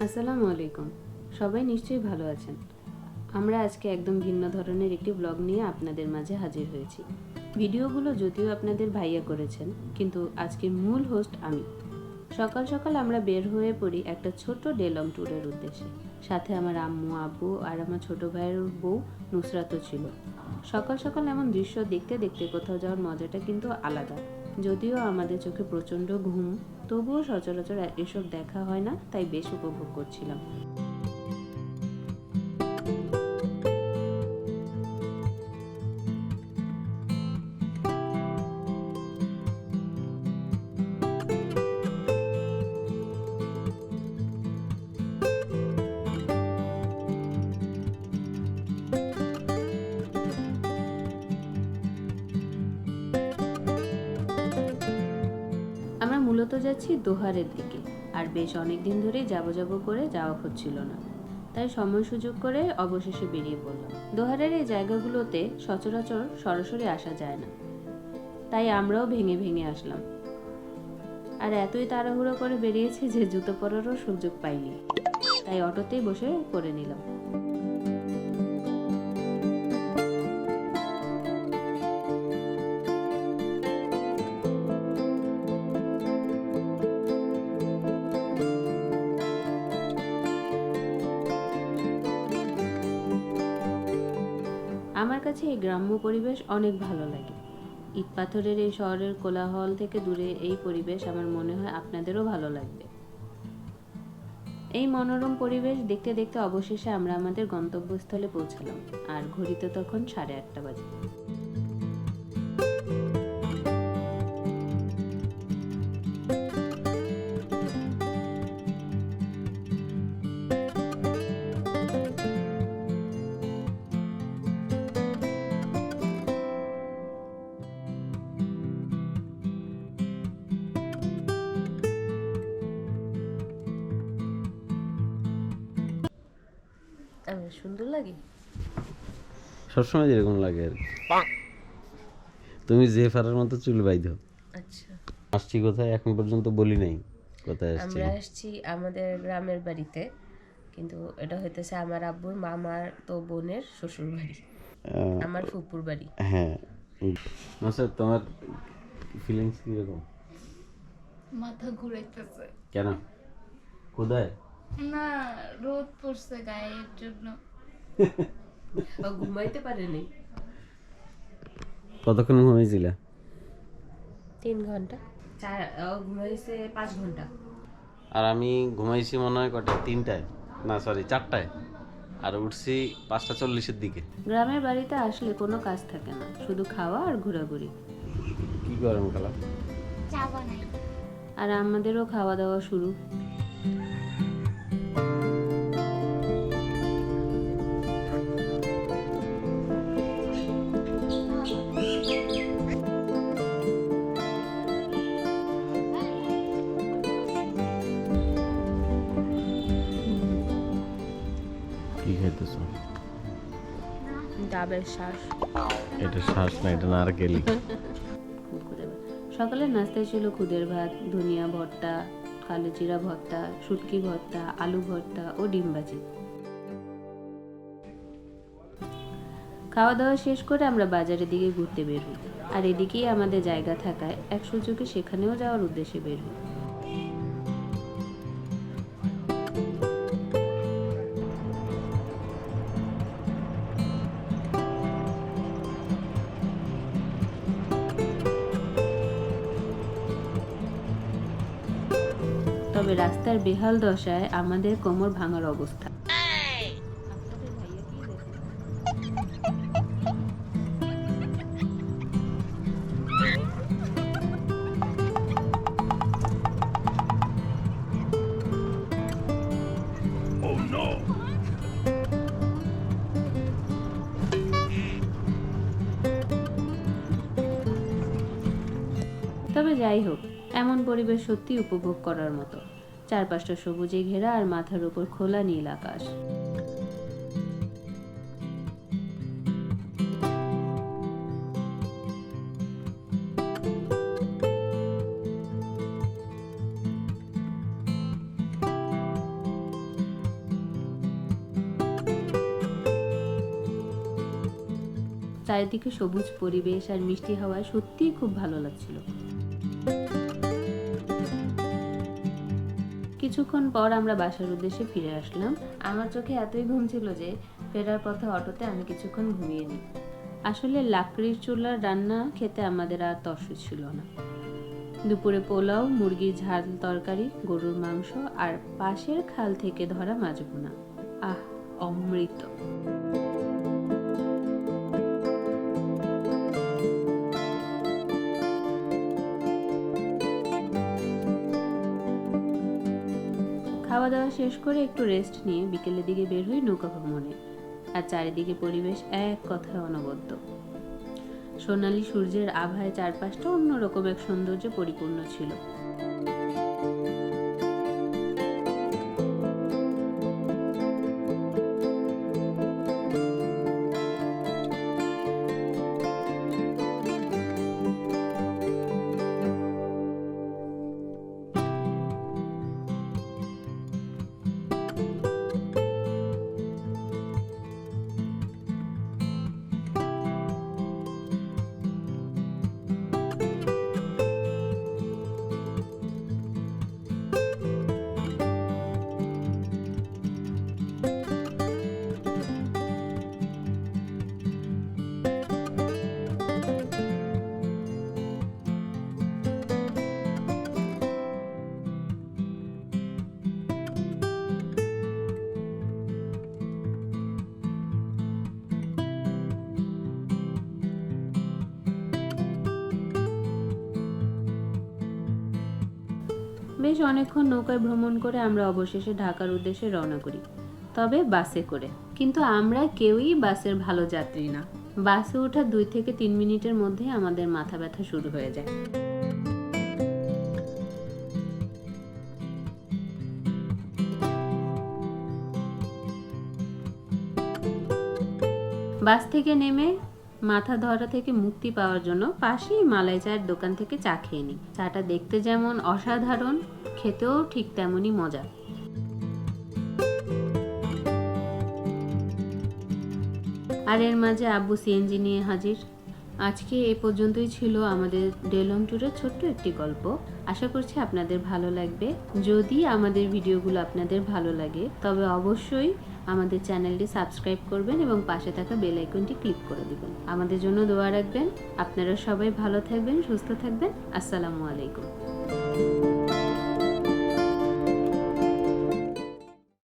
আসসালামু আলাইকুম। সবাই নিশ্চয়ই ভালো আছেন। আমরা আজকে একদম ভিন্ন ধরনের একটি ব্লগ নিয়ে আপনাদের মাঝে হাজির হয়েছি। ভিডিওগুলো যদিও আপনাদের ভাইয়া করেছেন, কিন্তু আজকের মূল হোস্ট আমি। সকাল সকাল আমরা বের হয়ে পড়ি একটা ছোট ডে লং ট্যুরের উদ্দেশ্যে। সাথে আমার আম্মু, আব্বু আর আমার ছোট ভাইয়ের বউ নুসরাতও ছিল। সকাল সকাল এমন দৃশ্য দেখতে দেখতে কোথাও যাওয়ার মজাটা কিন্তু আলাদা। যদিও আমাদের চোখে প্রচণ্ড ঘুম, তবুও সচরাচর এসব দেখা হয় না, তাই বেশ উপভোগ করছিলাম। আমরা মূলত যাচ্ছি দোহারের দিকে, আর বেশ অনেক দিন ধরেই যাব করে যাওয়া হচ্ছিল না, তাই সময় সুযোগ করে অবশেষে বেরিয়ে পড়লাম। দোহারের এই জায়গাগুলোতে সচরাচর সরাসরি আসা যায় না, তাই আমরাও ভেঙে ভেঙে আসলাম। আর এতই তাড়াহুড়ো করে বেরিয়েছি যে জুতো পরারও সুযোগ পাইনি, তাই অটোতেই বসে করে নিলাম। আমার কাছে এই গ্রাম্য পরিবেশ অনেক ভালো লাগে। ইট পাথরের এই শহরের কোলাহল থেকে দূরে এই পরিবেশ আমার মনে হয় আপনাদেরও ভালো লাগবে। এই মনোরম পরিবেশ দেখতে দেখতে অবশেষে আমরা আমাদের গন্তব্যস্থলে পৌঁছালাম, আর ঘড়িতে তখন 8:30 বাজে। সুন্দর লাগে, সবসময় যেরকম লাগে আর তুমি যে ফারার মতো চুল বাইধো। আচ্ছা, আসছি কোথায় এখন পর্যন্ত বলি নাই কোথায় আসছি। আমরা আসছি আমাদের গ্রামের বাড়িতে, কিন্তু এটা হইতেছে আমার আব্বুর মামার তো বোনের শ্বশুর বাড়ি, আমার ফুপুর বাড়ি। হ্যাঁ, আচ্ছা, তোমার ফিলিংস কিরকম? মাথা ঘুরাইতেছে। কেন? কোথায়? না, রোদ পড়ছে গায়ের জন্য। ঘুমাইতে পারেনি। কতক্ষণ ঘুমিয়েছিলা? 3 ঘন্টা। ঘুমাইছে 5 ঘন্টা। আর আমি ঘুমাইছি মনে হয় কটায়, 3টায়, না সরি 4টায়, আর উঠছি 5:40-এর দিকে। গ্রামের বাড়িতে আসলে কোনো কাজ থাকে না, শুধু খাওয়া আর ঘোরাঘুরি। কি গরম কালা। চা বানাই। আর আমাদেরও খাওয়া দাওয়া শুরু। কি খাইতেছ? ডাবের শ্বাস। এটা শ্বাস না, এটা নারকেলি। সকালের নাস্তায় ছিল খুদের ভাত, ধনিয়া ভর্তা, কালো জিরা ভর্তা, শুটকি ভর্তা, আলু ভর্তা ও ডিম ভাজি। খাওয়া দাওয়া শেষ করে আমরা বাজারের দিকে ঘুরতে বের হই, আর এদিকেই আমাদের জায়গা থাকায় এক সুযোগে সেখানেও যাওয়ার উদ্দেশ্যে বের হই। তবে রাস্তার বেহাল দশায় আমাদের কোমর ভাঙার অবস্থা। তবে যাই হোক, এমন পরিবেশ সত্যি উপভোগ করার মতো। চারপাশটা সবুজে ঘেরা আর মাথার উপর খোলা নীল আকাশ। চারিদিকে সবুজ পরিবেশ আর মিষ্টি হাওয়ায় সত্যিই খুব ভালো লাগছিল। কিছুক্ষণ পর আমরা বাসার উদ্দেশ্যে ফিরে আসলাম। আমার চোখে এতই ঘুম ছিল যে ফেরার পথে অটোতে আমি কিছুক্ষণ ঘুমিয়ে নিই। আসলে লাকড়ির চুলার রান্না খেতে আমাদের আর তর্স ছিল না। দুপুরে পোলাও, মুরগির ঝাল তরকারি, গরুর মাংস আর পাশের খাল থেকে ধরা মাছ ভুনা। আহ, অমৃত। খাওয়া দাওয়া শেষ করে একটু রেস্ট নিয়ে বিকেলের দিকে বের হই নৌকা ভ্রমণে। আর চারিদিকে পরিবেশ এক কথায় অনবদ্য। সোনালী সূর্যের আভায় চারপাশটা অন্যরকম এক সৌন্দর্যে পরিপূর্ণ ছিল। বেশ অনেকক্ষণ নৌকায় ভ্রমণ করে আমরা অবশেষে ঢাকার উদ্দেশ্যে রওনা করি, তবে বাসে করে। কিন্তু আমরা কেউই বাসের ভালো যাত্রী না। বাসে ওঠা 2 থেকে 3 মিনিটের মধ্যে আমাদের মাথা ব্যথা শুরু হয়ে যায়। বাস থেকে নেমে মাথা ধরা থেকে মুক্তি পাওয়ার জন্য পাশেই মালাই চায়ের দোকান থেকে চা খেয়ে নিই। চাটা দেখতে যেমন অসাধারণ, খেতেও ঠিক তেমনই মজা। আর এর মাঝে আব্বু সিএনজি নিয়ে হাজির। আজকে এ পর্যন্তই ছিল আমাদের ডেলং ট্যুরের ছোট্ট একটি গল্প। আশা করছি আপনাদের ভালো লাগবে। যদি আমাদের ভিডিওগুলো আপনাদের ভালো লাগে তবে অবশ্যই আমাদের চ্যানেলটি সাবস্ক্রাইব করবেন এবং পাশে থাকা বেল আইকনটি ক্লিক করে দিবেন। আমাদের জন্য দোয়া রাখবেন। আপনারা সবাই ভালো থাকবেন, সুস্থ থাকবেন। আসসালামু আলাইকুম।